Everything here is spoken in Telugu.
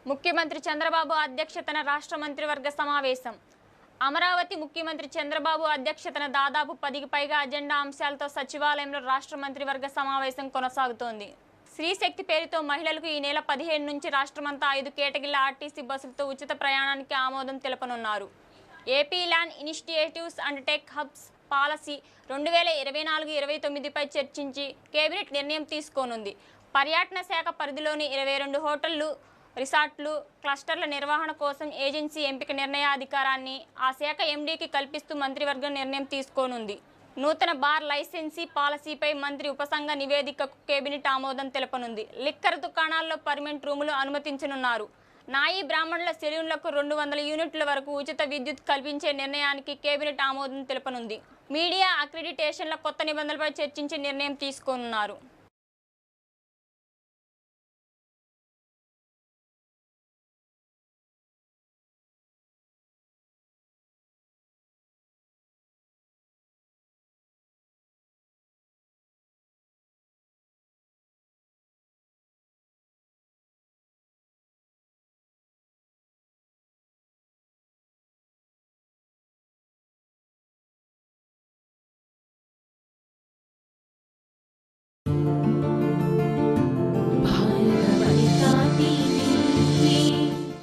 ముఖ్యమంత్రి చంద్రబాబు అధ్యక్షతన రాష్ట్ర మంత్రివర్గ సమావేశం. అమరావతి ముఖ్యమంత్రి చంద్రబాబు అధ్యక్షతన దాదాపు 10కి పైగా అజెండా అంశాలతో సచివాలయంలో రాష్ట్ర మంత్రివర్గ సమావేశం కొనసాగుతోంది. శ్రీశక్తి పేరుతో మహిళలకు ఈ నెల 15 నుంచి రాష్ట్రమంతా 5 కేటగిరీల ఆర్టీసీ బస్సులతో ఉచిత ప్రయాణానికి ఆమోదం తెలపనున్నారు. AP land initiatives and tech hubs policy 2024-29పై చర్చించి కేబినెట్ నిర్ణయం తీసుకోనుంది. పర్యాటన శాఖ పరిధిలోని 22 హోటళ్లు, రిసార్ట్లు, క్లస్టర్ల నిర్వహణ కోసం ఏజెన్సీ ఎంపిక నిర్ణయాధికారాన్ని ఆ శాఖ ఎండీకి కల్పిస్తూ మంత్రివర్గం నిర్ణయం తీసుకోనుంది. నూతన బార్ లైసెన్సీ పాలసీపై మంత్రి ఉపసంఘ నివేదికకు కేబినెట్ ఆమోదం తెలపనుంది. లిక్కర్ దుకాణాల్లో పర్మిట్ రూములు అనుమతించనున్నారు. నాయి బ్రాహ్మణుల సెలూన్లకు 200 యూనిట్ల వరకు ఉచిత విద్యుత్ కల్పించే నిర్ణయానికి కేబినెట్ ఆమోదం తెలపనుంది. మీడియా అక్రిడిటేషన్ల కొత్త నిబంధనలపై చర్చించి నిర్ణయం తీసుకోనున్నారు.